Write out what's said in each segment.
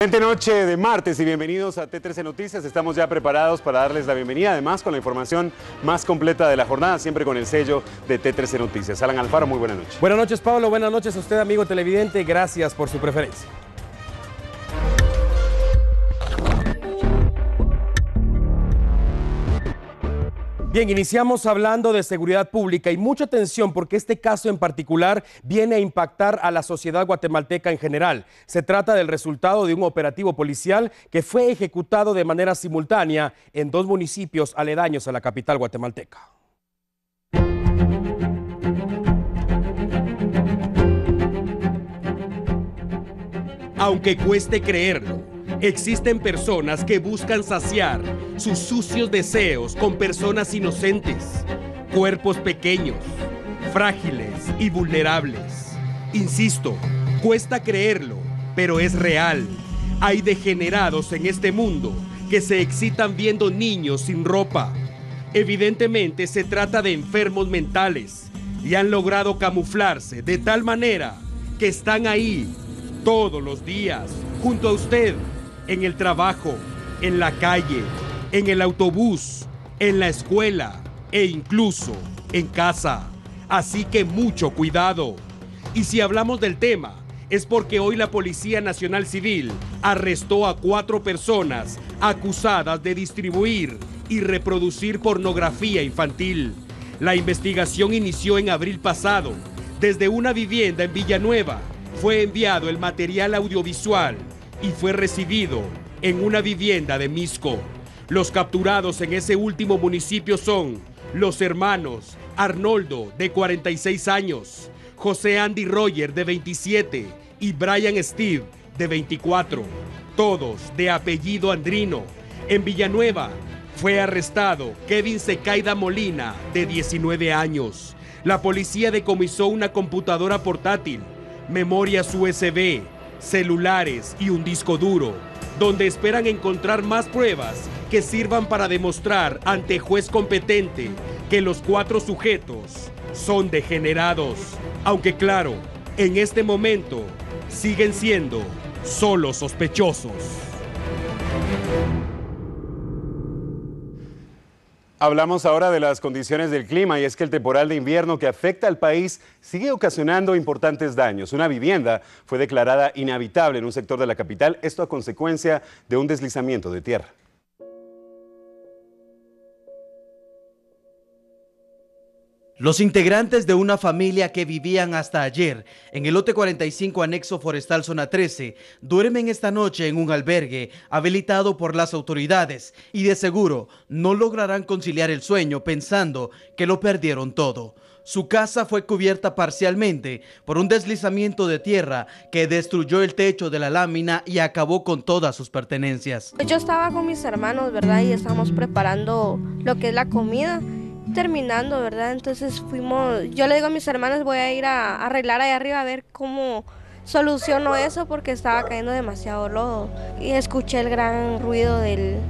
Noche de martes y bienvenidos a T13 Noticias. Estamos ya preparados para darles la bienvenida, además con la información más completa de la jornada, siempre con el sello de T13 Noticias. Alan Alfaro, muy buenas noches. Buenas noches, Pablo. Buenas noches a usted, amigo televidente. Gracias por su preferencia. Bien, iniciamos hablando de seguridad pública y mucha atención porque este caso en particular viene a impactar a la sociedad guatemalteca en general. Se trata del resultado de un operativo policial que fue ejecutado de manera simultánea en 2 municipios aledaños a la capital guatemalteca. Aunque cueste creerlo, existen personas que buscan saciar sus sucios deseos con personas inocentes, cuerpos pequeños, frágiles y vulnerables. Insisto, cuesta creerlo, pero es real. Hay degenerados en este mundo que se excitan viendo niños sin ropa. Evidentemente se trata de enfermos mentales y han logrado camuflarse de tal manera que están ahí todos los días, junto a usted, en el trabajo, en la calle, en el autobús, en la escuela e incluso en casa. Así que mucho cuidado. Y si hablamos del tema, es porque hoy la Policía Nacional Civil arrestó a 4 personas acusadas de distribuir y reproducir pornografía infantil. La investigación inició en abril pasado. Desde una vivienda en Villanueva fue enviado el material audiovisual y fue recibido en una vivienda de Misco. Los capturados en ese último municipio son los hermanos Arnoldo, de 46 años, José Andy Roger, de 27, y Brian Steve, de 24, todos de apellido Andrino. En Villanueva fue arrestado Kevin Secaida Molina, de 19 años. La policía decomisó una computadora portátil, memorias USB, celulares y un disco duro, donde esperan encontrar más pruebas que sirvan para demostrar ante juez competente que los 4 sujetos son degenerados. Aunque claro, en este momento siguen siendo solo sospechosos. Hablamos ahora de las condiciones del clima y es que el temporal de invierno que afecta al país sigue ocasionando importantes daños. Una vivienda fue declarada inhabitable en un sector de la capital, esto a consecuencia de un deslizamiento de tierra. Los integrantes de una familia que vivían hasta ayer en el lote 45 anexo forestal zona 13 duermen esta noche en un albergue habilitado por las autoridades y de seguro no lograrán conciliar el sueño pensando que lo perdieron todo. Su casa fue cubierta parcialmente por un deslizamiento de tierra que destruyó el techo de la lámina y acabó con todas sus pertenencias. Yo estaba con mis hermanos, ¿verdad? Y estábamos preparando lo que es la comida. Terminando, ¿verdad? Entonces yo le digo a mis hermanos, voy a ir a arreglar ahí arriba a ver cómo soluciono eso porque estaba cayendo demasiado lodo y escuché el gran ruido del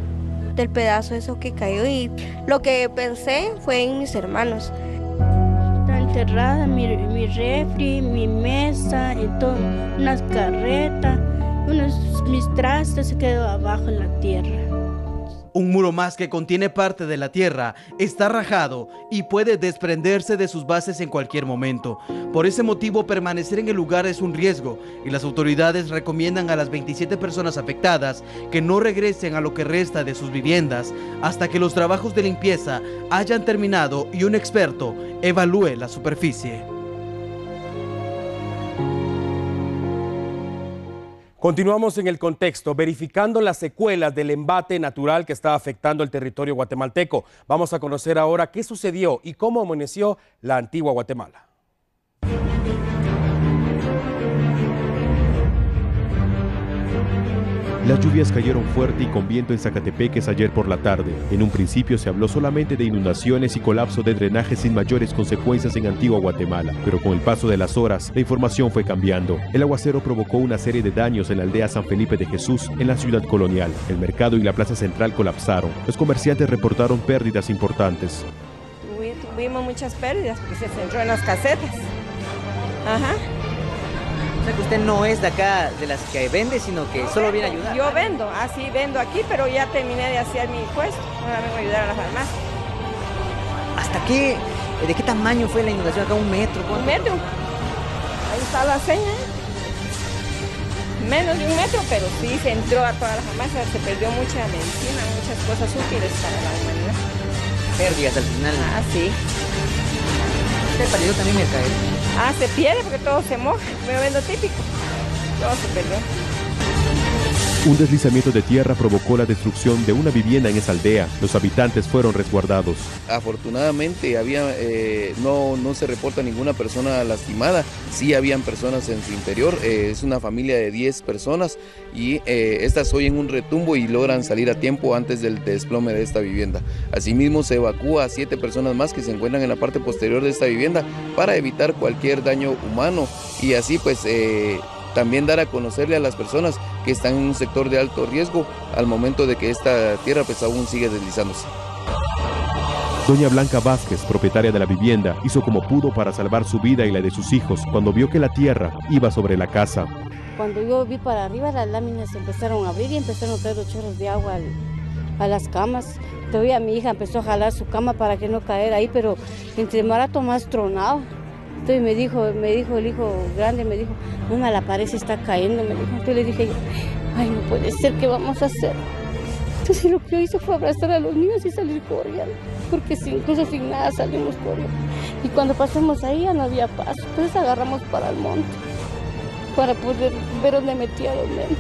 pedazo eso que cayó y lo que pensé fue en mis hermanos. Está enterrada mi refri, mi mesa y todo, unas carretas, mis trastes se quedó abajo en la tierra. Un muro más que contiene parte de la tierra está rajado y puede desprenderse de sus bases en cualquier momento. Por ese motivo, permanecer en el lugar es un riesgo y las autoridades recomiendan a las 27 personas afectadas que no regresen a lo que resta de sus viviendas hasta que los trabajos de limpieza hayan terminado y un experto evalúe la superficie. Continuamos en el contexto, verificando las secuelas del embate natural que está afectando el territorio guatemalteco. Vamos a conocer ahora qué sucedió y cómo amaneció la antigua Guatemala. Las lluvias cayeron fuerte y con viento en Zacatepeques ayer por la tarde. En un principio se habló solamente de inundaciones y colapso de drenaje sin mayores consecuencias en Antigua Guatemala, pero con el paso de las horas, la información fue cambiando. El aguacero provocó una serie de daños en la aldea San Felipe de Jesús, en la ciudad colonial. El mercado y la plaza central colapsaron. Los comerciantes reportaron pérdidas importantes. Tuvimos muchas pérdidas porque se centró en las casetas. Ajá. O sea que usted no es de acá, de las que vende, sino que solo viene a ayudar. Yo vendo, así vendo aquí, pero ya terminé de hacer mi puesto. Ahora vengo a ayudar a la farmacia. ¿Hasta qué? ¿De qué tamaño fue la inundación acá? ¿1 metro? ¿1 metro? Ahí está la seña. Menos de 1 metro, pero sí se entró a toda la farmacia, se perdió mucha medicina, muchas cosas útiles para la humanidad. Pérdidas al final. Ah, sí. ¿Usted perdió también mercadería? Ah, se pierde porque todo se moja, me vendo típico. Todo se perdió. Un deslizamiento de tierra provocó la destrucción de una vivienda en esa aldea. Los habitantes fueron resguardados. Afortunadamente no se reporta ninguna persona lastimada. Sí habían personas en su interior. Es una familia de 10 personas y estas oyen un retumbo y logran salir a tiempo antes del desplome de esta vivienda. Asimismo se evacúa a 7 personas más que se encuentran en la parte posterior de esta vivienda para evitar cualquier daño humano y así pues también dar a conocerle a las personas que están en un sector de alto riesgo al momento de que esta tierra pues aún sigue deslizándose. Doña Blanca Vázquez, propietaria de la vivienda, hizo como pudo para salvar su vida y la de sus hijos cuando vio que la tierra iba sobre la casa. Cuando yo vi para arriba, las láminas se empezaron a abrir y empezaron a caer los chorros de agua a las camas. Todavía mi hija empezó a jalar su cama para que no caer ahí, pero entre Marato más tronaba. Entonces me dijo el hijo grande, me dijo, mamá, la pared se está cayendo, me dijo. Entonces le dije yo, ay, no puede ser, ¿qué vamos a hacer? Entonces lo que yo hice fue abrazar a los niños y salir corriendo, porque incluso sin nada salimos corriendo. Y cuando pasamos ahí ya no había paso, entonces agarramos para el monte, para poder ver dónde metía a los nenes.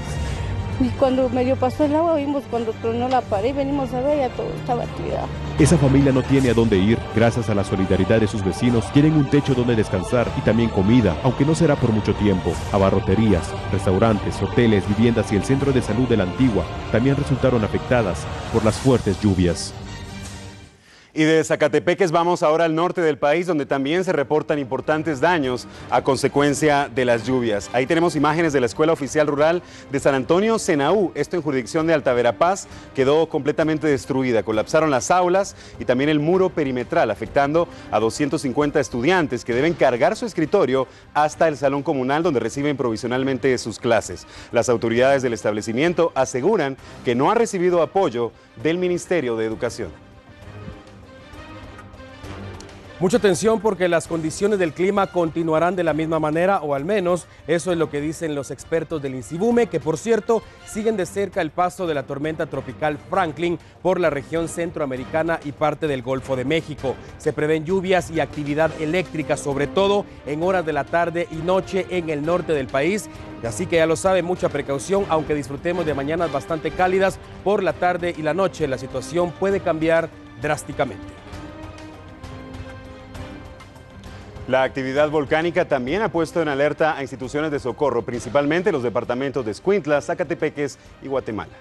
Y cuando medio pasó el agua, vimos cuando tronó la pared y venimos a ver, ya todo estaba tirado. Esa familia no tiene a dónde ir. Gracias a la solidaridad de sus vecinos, tienen un techo donde descansar y también comida, aunque no será por mucho tiempo. Abarroterías, restaurantes, hoteles, viviendas y el centro de salud de la Antigua también resultaron afectadas por las fuertes lluvias. Y de Zacatepeques vamos ahora al norte del país, donde también se reportan importantes daños a consecuencia de las lluvias. Ahí tenemos imágenes de la Escuela Oficial Rural de San Antonio Senaú, esto en jurisdicción de Alta Verapaz, quedó completamente destruida. Colapsaron las aulas y también el muro perimetral, afectando a 250 estudiantes que deben cargar su escritorio hasta el salón comunal donde reciben provisionalmente sus clases. Las autoridades del establecimiento aseguran que no ha recibido apoyo del Ministerio de Educación. Mucha atención porque las condiciones del clima continuarán de la misma manera, o al menos eso es lo que dicen los expertos del INSIBUME, que por cierto siguen de cerca el paso de la tormenta tropical Franklin por la región centroamericana y parte del Golfo de México. Se prevén lluvias y actividad eléctrica, sobre todo en horas de la tarde y noche en el norte del país. Así que ya lo sabe, mucha precaución, aunque disfrutemos de mañanas bastante cálidas, por la tarde y la noche la situación puede cambiar drásticamente. La actividad volcánica también ha puesto en alerta a instituciones de socorro, principalmente los departamentos de Escuintla, Zacatepeques y Guatemala.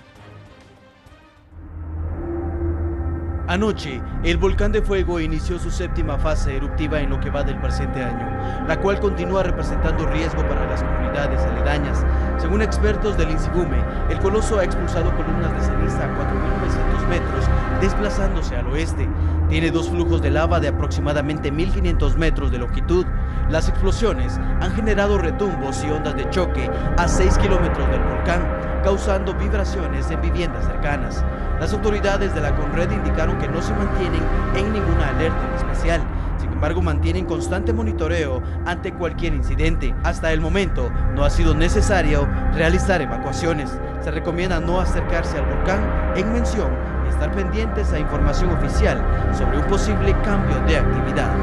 Anoche, el volcán de fuego inició su 7ª fase eruptiva en lo que va del presente año, la cual continúa representando riesgo para las comunidades aledañas. Según expertos del INSIBUME, el coloso ha expulsado columnas de ceniza a 4.900 metros, desplazándose al oeste. Tiene 2 flujos de lava de aproximadamente 1.500 metros de longitud. Las explosiones han generado retumbos y ondas de choque a 6 kilómetros del volcán, causando vibraciones en viviendas cercanas. Las autoridades de la CONRED indicaron que no se mantienen en ninguna alerta en especial. Sin embargo, mantienen constante monitoreo ante cualquier incidente. Hasta el momento, no ha sido necesario realizar evacuaciones. Se recomienda no acercarse al volcán en mención y estar pendientes a información oficial sobre un posible cambio de actividad.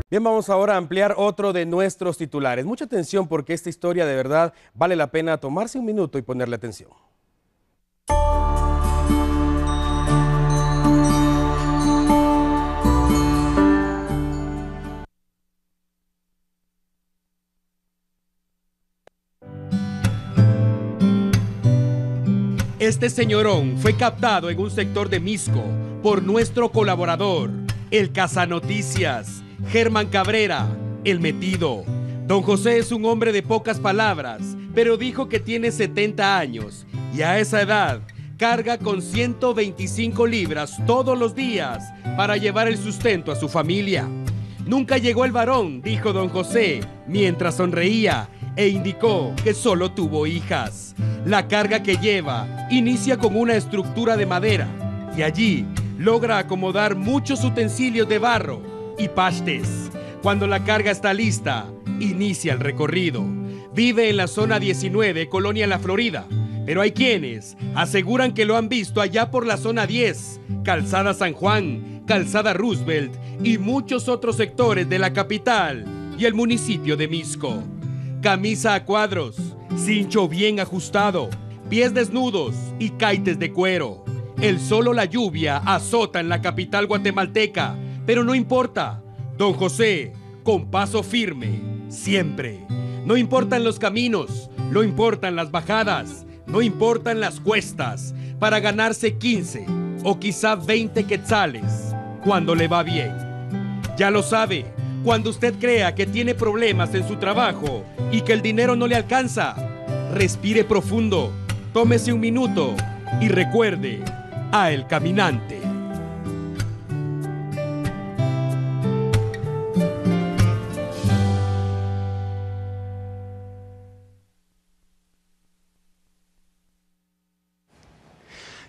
Bien, vamos ahora a ampliar otro de nuestros titulares. Mucha atención porque esta historia de verdad vale la pena tomarse un minuto y ponerle atención. Este señorón fue captado en un sector de Misco por nuestro colaborador, el Cazanoticias, Germán Cabrera, el metido. Don José es un hombre de pocas palabras, pero dijo que tiene 70 años y a esa edad carga con 125 libras todos los días para llevar el sustento a su familia. Nunca llegó el varón, dijo don José, mientras sonreía e indicó que solo tuvo hijas. La carga que lleva inicia con una estructura de madera y allí logra acomodar muchos utensilios de barro y pastes. Cuando la carga está lista, inicia el recorrido. Vive en la zona 19, Colonia La Florida, pero hay quienes aseguran que lo han visto allá por la zona 10, Calzada San Juan, Calzada Roosevelt y muchos otros sectores de la capital y el municipio de Misco. Camisa a cuadros, cincho bien ajustado, pies desnudos y caites de cuero. El sol o la lluvia azotan la capital guatemalteca, pero no importa. Don José, con paso firme, siempre. No importan los caminos, no importan las bajadas, no importan las cuestas, para ganarse 15 o quizá 20 quetzales cuando le va bien. Ya lo sabe, cuando usted crea que tiene problemas en su trabajo y que el dinero no le alcanza, respire profundo, tómese un minuto y recuerde a El Caminante.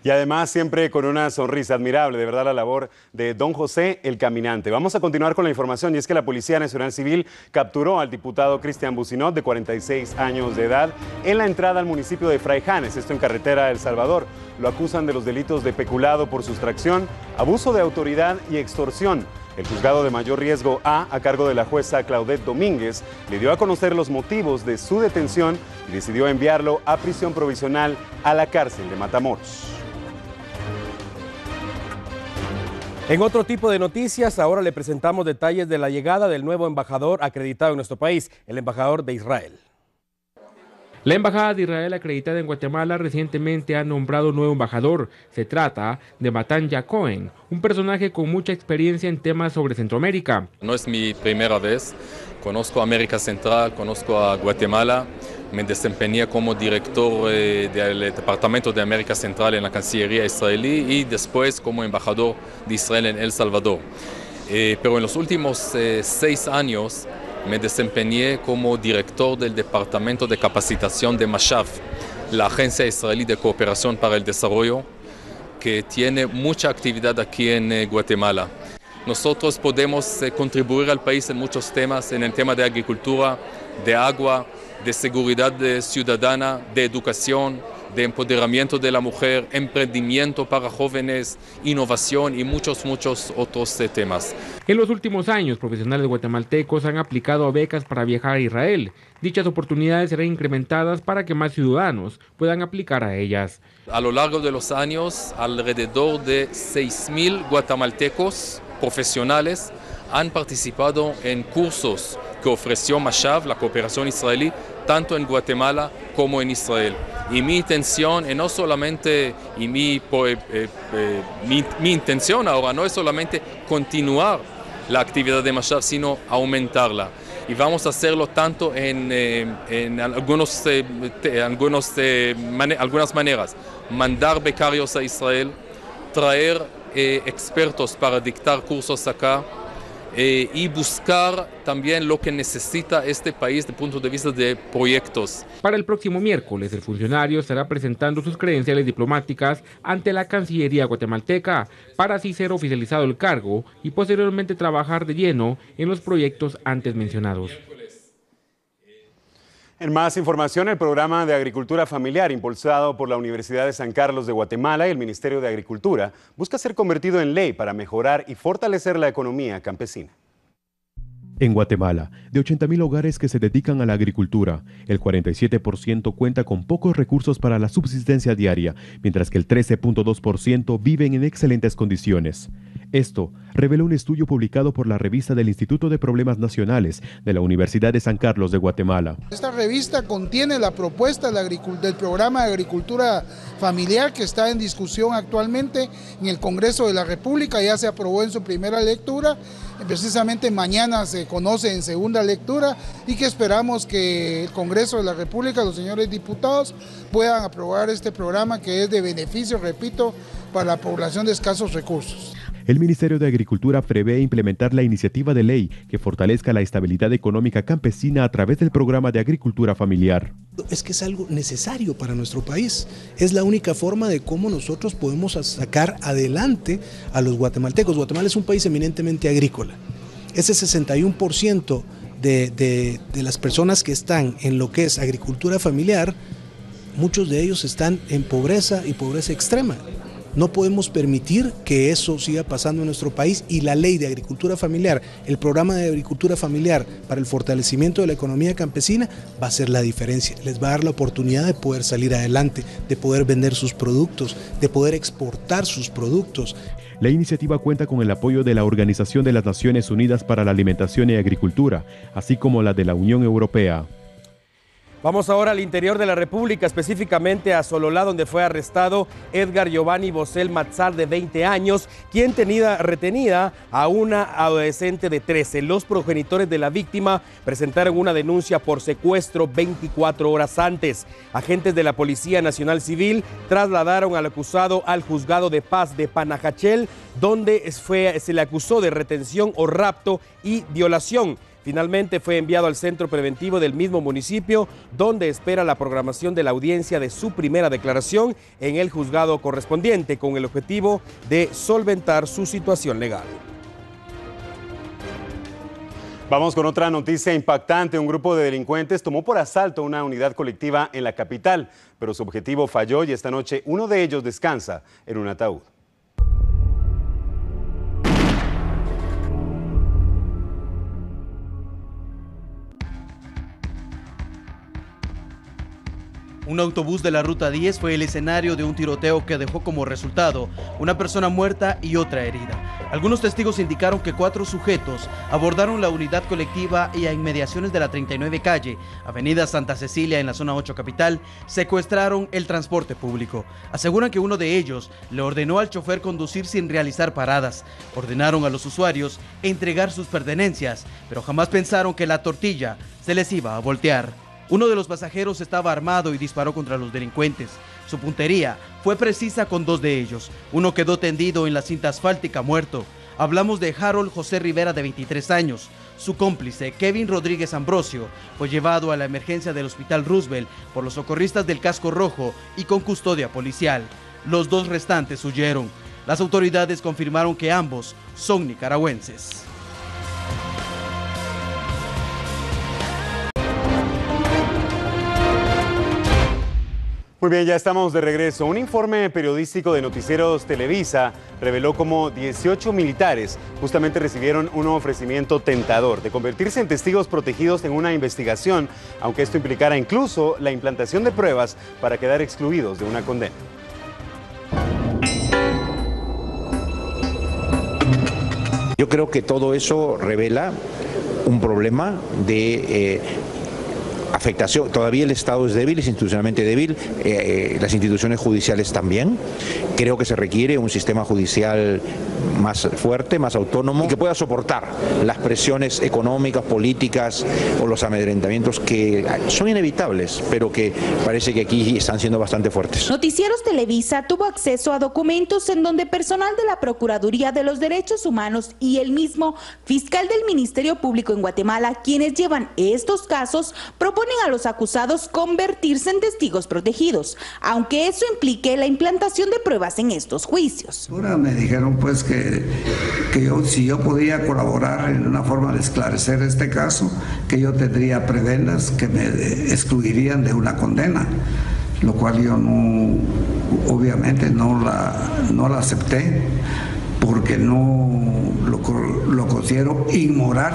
Y además siempre con una sonrisa admirable, de verdad, la labor de don José el Caminante. Vamos a continuar con la información y es que la Policía Nacional Civil capturó al diputado Cristian Bucinot, de 46 años de edad, en la entrada al municipio de Fraijanes, esto en carretera El Salvador. Lo acusan de los delitos de peculado por sustracción, abuso de autoridad y extorsión. El juzgado de mayor riesgo A cargo de la jueza Claudette Domínguez, le dio a conocer los motivos de su detención y decidió enviarlo a prisión provisional a la cárcel de Matamoros. En otro tipo de noticias, ahora le presentamos detalles de la llegada del nuevo embajador acreditado en nuestro país, el embajador de Israel. La Embajada de Israel acreditada en Guatemala recientemente ha nombrado un nuevo embajador. Se trata de Matan Cohen, un personaje con mucha experiencia en temas sobre Centroamérica. No es mi primera vez, conozco América Central, conozco a Guatemala, me desempeñé como director del Departamento de América Central en la Cancillería israelí y después como embajador de Israel en El Salvador. Pero en los últimos 6 años me desempeñé como director del Departamento de Capacitación de Mashav, la Agencia Israelí de Cooperación para el Desarrollo, que tiene mucha actividad aquí en Guatemala. Nosotros podemos contribuir al país en muchos temas, en el tema de agricultura, de agua, de seguridad ciudadana, de educación, de empoderamiento de la mujer, emprendimiento para jóvenes, innovación y muchos otros temas. En los últimos años, profesionales guatemaltecos han aplicado becas para viajar a Israel. Dichas oportunidades serán incrementadas para que más ciudadanos puedan aplicar a ellas. A lo largo de los años, alrededor de 6.000 guatemaltecos profesionales han participado en cursos que ofreció Mashav, la cooperación israelí, tanto en Guatemala como en Israel. Y mi intención, no solamente, mi intención ahora no es solamente continuar la actividad de Mashav, sino aumentarla. Y vamos a hacerlo tanto en algunas maneras. Mandar becarios a Israel, traer expertos para dictar cursos acá, y buscar también lo que necesita este país desde el punto de vista de proyectos. Para el próximo miércoles, el funcionario estará presentando sus credenciales diplomáticas ante la Cancillería guatemalteca para así ser oficializado el cargo y posteriormente trabajar de lleno en los proyectos antes mencionados. En más información, el programa de agricultura familiar impulsado por la Universidad de San Carlos de Guatemala y el Ministerio de Agricultura busca ser convertido en ley para mejorar y fortalecer la economía campesina. En Guatemala, de 80.000 hogares que se dedican a la agricultura, el 47% cuenta con pocos recursos para la subsistencia diaria, mientras que el 13.2% viven en excelentes condiciones. Esto reveló un estudio publicado por la revista del Instituto de Problemas Nacionales de la Universidad de San Carlos de Guatemala. Esta revista contiene la propuesta del programa de agricultura familiar que está en discusión actualmente en el Congreso de la República, ya se aprobó en su primera lectura, precisamente mañana se conoce en segunda lectura y que esperamos que el Congreso de la República, los señores diputados, puedan aprobar este programa que es de beneficio, repito, para la población de escasos recursos. El Ministerio de Agricultura prevé implementar la iniciativa de ley que fortalezca la estabilidad económica campesina a través del programa de agricultura familiar. Es que es algo necesario para nuestro país. Es la única forma de cómo nosotros podemos sacar adelante a los guatemaltecos. Guatemala es un país eminentemente agrícola. Ese 61% de las personas que están en lo que es agricultura familiar, muchos de ellos están en pobreza y pobreza extrema. No podemos permitir que eso siga pasando en nuestro país, y la ley de agricultura familiar, el programa de agricultura familiar para el fortalecimiento de la economía campesina va a ser la diferencia. Les va a dar la oportunidad de poder salir adelante, de poder vender sus productos, de poder exportar sus productos. La iniciativa cuenta con el apoyo de la Organización de las Naciones Unidas para la Alimentación y Agricultura, así como la de la Unión Europea. Vamos ahora al interior de la República, específicamente a Sololá, donde fue arrestado Edgar Giovanni Bosel Matzar, de 20 años, quien tenía retenida a una adolescente de 13. Los progenitores de la víctima presentaron una denuncia por secuestro 24 horas antes. Agentes de la Policía Nacional Civil trasladaron al acusado al Juzgado de Paz de Panajachel, donde se le acusó de retención o rapto y violación. Finalmente fue enviado al centro preventivo del mismo municipio, donde espera la programación de la audiencia de su primera declaración en el juzgado correspondiente, con el objetivo de solventar su situación legal. Vamos con otra noticia impactante. Un grupo de delincuentes tomó por asalto una unidad colectiva en la capital, pero su objetivo falló y esta noche uno de ellos descansa en un ataúd. Un autobús de la Ruta 10 fue el escenario de un tiroteo que dejó como resultado una persona muerta y otra herida. Algunos testigos indicaron que 4 sujetos abordaron la unidad colectiva y a inmediaciones de la 39 calle, avenida Santa Cecilia en la zona 8 capital, secuestraron el transporte público. Aseguran que uno de ellos le ordenó al chofer conducir sin realizar paradas. Ordenaron a los usuarios entregar sus pertenencias, pero jamás pensaron que la tortilla se les iba a voltear. Uno de los pasajeros estaba armado y disparó contra los delincuentes. Su puntería fue precisa con 2 de ellos. Uno quedó tendido en la cinta asfáltica muerto. Hablamos de Harold José Rivera, de 23 años. Su cómplice, Kevin Rodríguez Ambrosio, fue llevado a la emergencia del Hospital Roosevelt por los socorristas del Casco Rojo y con custodia policial. Los 2 restantes huyeron. Las autoridades confirmaron que ambos son nicaragüenses. Muy bien, ya estamos de regreso. Un informe periodístico de Noticieros Televisa reveló cómo 18 militares justamente recibieron un ofrecimiento tentador de convertirse en testigos protegidos en una investigación, aunque esto implicara incluso la implantación de pruebas para quedar excluidos de una condena. Yo creo que todo eso revela un problema de afectación. Todavía el Estado es débil, es institucionalmente débil, las instituciones judiciales también. Creo que se requiere un sistema judicial más fuerte, más autónomo, y que pueda soportar las presiones económicas, políticas o los amedrentamientos que son inevitables, pero que parece que aquí están siendo bastante fuertes. Noticieros Televisa tuvo acceso a documentos en donde personal de la Procuraduría de los Derechos Humanos y el mismo fiscal del Ministerio Público en Guatemala, quienes llevan estos casos, proponen a los acusados convertirse en testigos protegidos, aunque eso implique la implantación de pruebas en estos juicios. Me dijeron pues que si yo podía colaborar en una forma de esclarecer este caso, que yo tendría prebendas que me excluirían de una condena, lo cual yo no, obviamente no la acepté, porque no lo considero inmoral,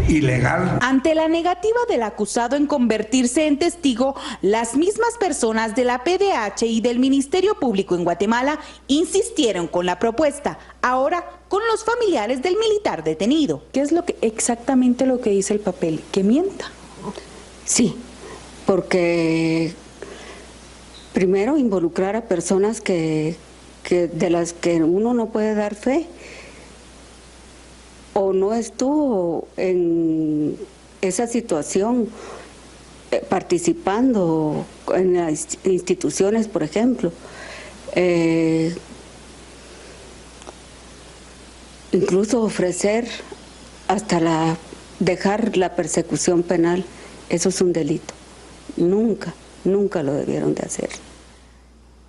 ilegal. Ante la negativa del acusado en convertirse en testigo, las mismas personas de la PDH y del Ministerio Público en Guatemala insistieron con la propuesta, ahora con los familiares del militar detenido. ¿Qué es exactamente lo que dice el papel? ¿Que mienta? Sí, porque primero involucrar a personas de las que uno no puede dar fe, o no estuvo en esa situación participando en las instituciones, por ejemplo. incluso ofrecer hasta dejar la persecución penal, eso es un delito. Nunca lo debieron de hacer.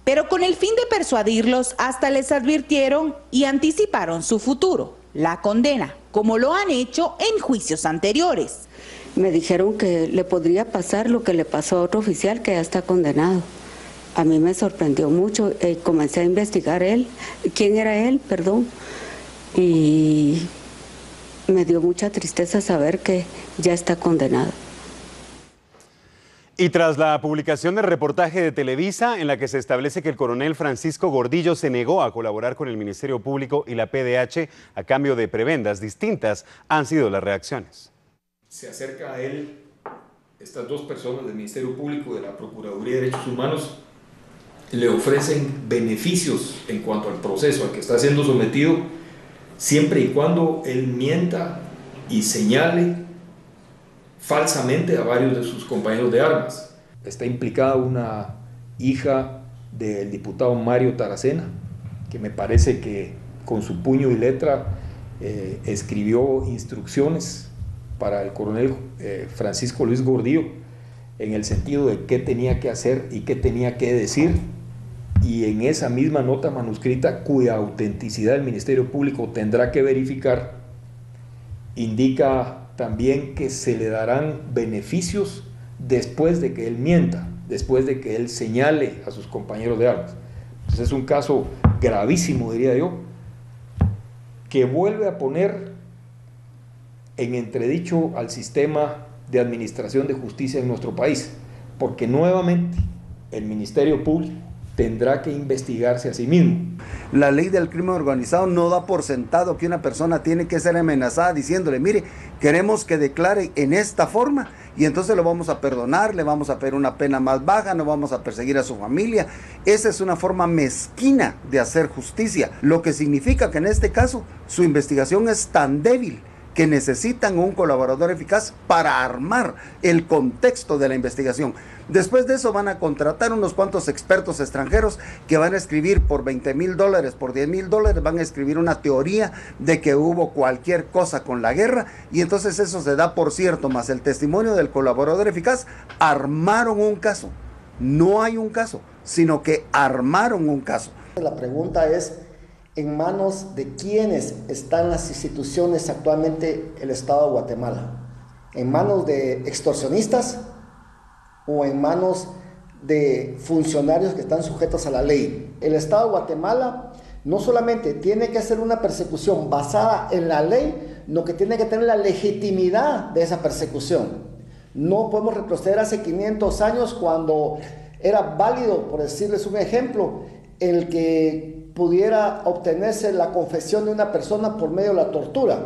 Pero con el fin de persuadirlos, hasta les advirtieron y anticiparon su futuro, la condena, como lo han hecho en juicios anteriores. Me dijeron que le podría pasar lo que le pasó a otro oficial que ya está condenado. A mí me sorprendió mucho, comencé a investigar quién era él, y me dio mucha tristeza saber que ya está condenado. Y tras la publicación del reportaje de Televisa, en la que se establece que el coronel Francisco Gordillo se negó a colaborar con el Ministerio Público y la PDH a cambio de prebendas, distintas han sido las reacciones. Se acerca a él estas dos personas del Ministerio Público y de la Procuraduría de Derechos Humanos, le ofrecen beneficios en cuanto al proceso al que está siendo sometido, siempre y cuando él mienta y señale falsamente a varios de sus compañeros de armas. Está implicada una hija del diputado Mario Taracena, que me parece que con su puño y letra escribió instrucciones para el coronel Francisco Luis Gordillo en el sentido de qué tenía que hacer y qué tenía que decir, y en esa misma nota manuscrita, cuya autenticidad el Ministerio Público tendrá que verificar, indica también que se le darán beneficios después de que él mienta, después de que él señale a sus compañeros de armas. Entonces es un caso gravísimo, diría yo, que vuelve a poner en entredicho al sistema de administración de justicia en nuestro país, porque nuevamente el Ministerio Público tendrá que investigarse a sí mismo. La ley del crimen organizado no da por sentado que una persona tiene que ser amenazada diciéndole, mire, queremos que declare en esta forma y entonces lo vamos a perdonar, le vamos a pedir una pena más baja, no vamos a perseguir a su familia. Esa es una forma mezquina de hacer justicia, lo que significa que en este caso su investigación es tan débil que necesitan un colaborador eficaz para armar el contexto de la investigación. Después de eso van a contratar unos cuantos expertos extranjeros que van a escribir por $20,000, por $10,000, van a escribir una teoría de que hubo cualquier cosa con la guerra, y entonces eso se da por cierto, más el testimonio del colaborador eficaz, armaron un caso. No hay un caso, sino que armaron un caso. La pregunta es, ¿en manos de quiénes están las instituciones actualmente el Estado de Guatemala? ¿En manos de extorsionistas o en manos de funcionarios que están sujetos a la ley? El Estado de Guatemala no solamente tiene que hacer una persecución basada en la ley, sino que tiene que tener la legitimidad de esa persecución. No podemos retroceder hace 500 años cuando era válido, por decirles un ejemplo, el que pudiera obtenerse la confesión de una persona por medio de la tortura.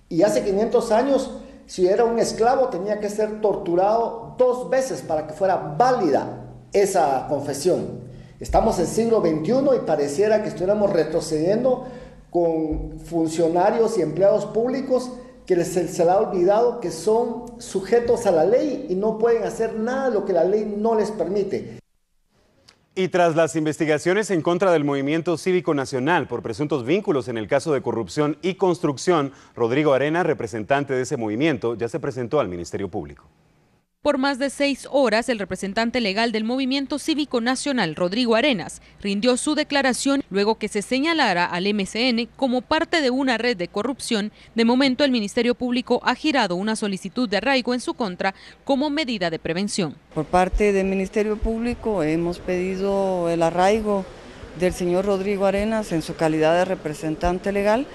Y hace 500 años, si era un esclavo, tenía que ser torturado 2 veces para que fuera válida esa confesión. Estamos en el siglo XXI y pareciera que estuviéramos retrocediendo con funcionarios y empleados públicos que se le ha olvidado que son sujetos a la ley y no pueden hacer nada de lo que la ley no les permite. Y tras las investigaciones en contra del Movimiento Cívico Nacional por presuntos vínculos en el caso de corrupción y construcción, Rodrigo Arenas, representante de ese movimiento, ya se presentó al Ministerio Público. Por más de 6 horas, el representante legal del Movimiento Cívico Nacional, Rodrigo Arenas, rindió su declaración luego que se señalara al MCN como parte de una red de corrupción. De momento, el Ministerio Público ha girado una solicitud de arraigo en su contra como medida de prevención. Por parte del Ministerio Público hemos pedido el arraigo del señor Rodrigo Arenas en su calidad de representante legal.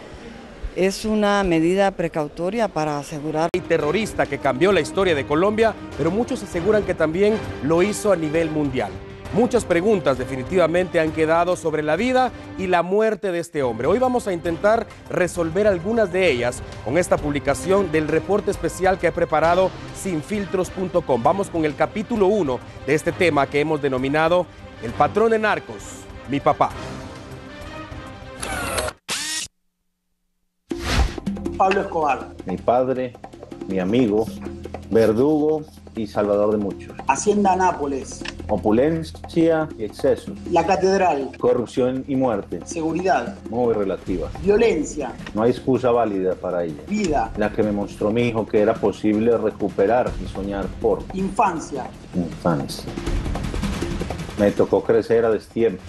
Es una medida precautoria para asegurar. El terrorista que cambió la historia de Colombia, pero muchos aseguran que también lo hizo a nivel mundial. Muchas preguntas definitivamente han quedado sobre la vida y la muerte de este hombre. Hoy vamos a intentar resolver algunas de ellas con esta publicación del reporte especial que ha preparado Sinfiltros.com. Vamos con el capítulo 1 de este tema que hemos denominado El patrón de narcos, mi papá. Pablo Escobar. Mi padre, mi amigo, verdugo y salvador de muchos. Hacienda Nápoles. Opulencia y exceso. La catedral. Corrupción y muerte. Seguridad. Muy relativa. Violencia. No hay excusa válida para ella. Vida. La que me mostró mi hijo que era posible recuperar y soñar por. Infancia. Infancia. Me tocó crecer a destiempo.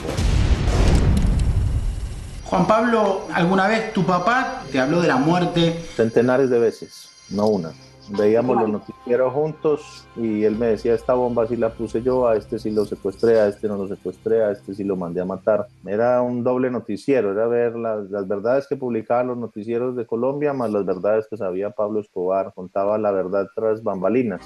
Juan Pablo, ¿alguna vez tu papá te habló de la muerte? Centenares de veces, no una. Veíamos los noticieros juntos y él me decía, esta bomba sí la puse yo, a este sí lo secuestré, a este no lo secuestré, a este sí lo mandé a matar. Era un doble noticiero, era ver las verdades que publicaban los noticieros de Colombia, más las verdades que sabía Pablo Escobar, contaba la verdad tras bambalinas.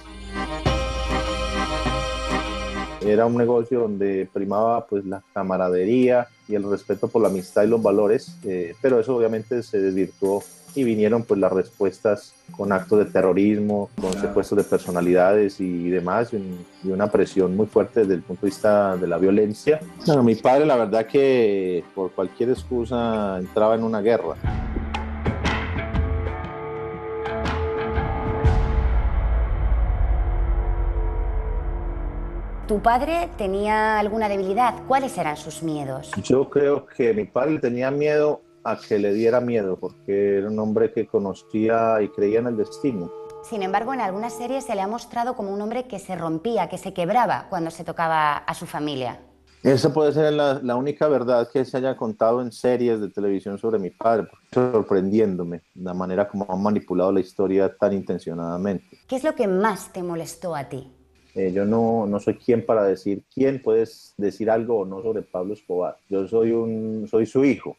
Era un negocio donde primaba pues la camaradería y el respeto por la amistad y los valores, pero eso obviamente se desvirtuó y vinieron pues las respuestas con actos de terrorismo, con secuestros de personalidades y demás, y una presión muy fuerte desde el punto de vista de la violencia. Bueno, mi padre la verdad que por cualquier excusa entraba en una guerra. ¿Tu padre tenía alguna debilidad? ¿Cuáles eran sus miedos? Yo creo que mi padre tenía miedo a que le diera miedo, porque era un hombre que conocía y creía en el destino. Sin embargo, en algunas series se le ha mostrado como un hombre que se rompía, que se quebraba cuando se tocaba a su familia. Esa puede ser la única verdad que se haya contado en series de televisión sobre mi padre, sorprendiéndome la manera como han manipulado la historia tan intencionadamente. ¿Qué es lo que más te molestó a ti? Yo no soy quien para decir quién puedes decir algo o no sobre Pablo Escobar. Yo soy su hijo,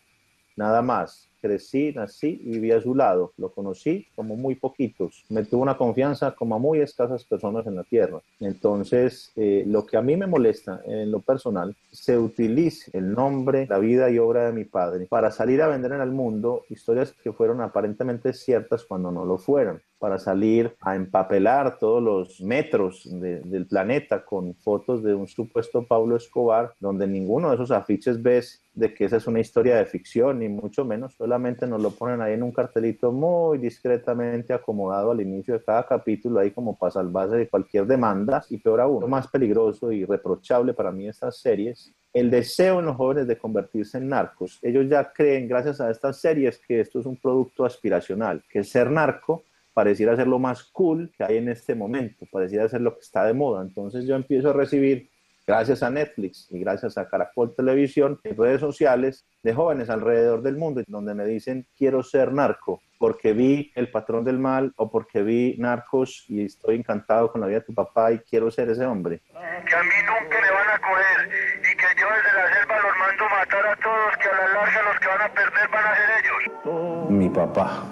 nada más. Crecí, nací y viví a su lado. Lo conocí como muy poquitos. Me tuvo una confianza como a muy escasas personas en la tierra. Entonces, lo que a mí me molesta en lo personal, se utilice el nombre, la vida y obra de mi padre para salir a vender en el mundo historias que fueron aparentemente ciertas cuando no lo fueron, para salir a empapelar todos los metros del planeta con fotos de un supuesto Pablo Escobar, donde ninguno de esos afiches ves de que esa es una historia de ficción, ni mucho menos, solamente nos lo ponen ahí en un cartelito muy discretamente acomodado al inicio de cada capítulo, ahí como para salvarse de cualquier demanda, y peor aún, lo más peligroso y reprochable para mí de estas series, el deseo en los jóvenes de convertirse en narcos. Ellos ya creen, gracias a estas series, que esto es un producto aspiracional, que ser narco pareciera ser lo más cool que hay en este momento, pareciera ser lo que está de moda. Entonces yo empiezo a recibir, gracias a Netflix y gracias a Caracol Televisión, en redes sociales de jóvenes alrededor del mundo, donde me dicen, quiero ser narco, porque vi El Patrón del Mal o porque vi Narcos y estoy encantado con la vida de tu papá y quiero ser ese hombre. Que a mí nunca me van a coger y que yo desde la selva los mando matar a todos, que a la larga los que van a perder van a ser ellos. Mi papá.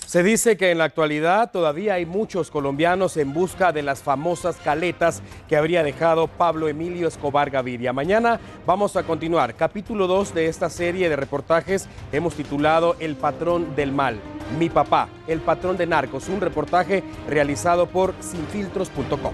Se dice que en la actualidad todavía hay muchos colombianos en busca de las famosas caletas que habría dejado Pablo Emilio Escobar Gaviria. Mañana vamos a continuar capítulo 2 de esta serie de reportajes. Hemos titulado El Patrón del Mal, Mi Papá, el patrón de narcos, un reportaje realizado por sinfiltros.com.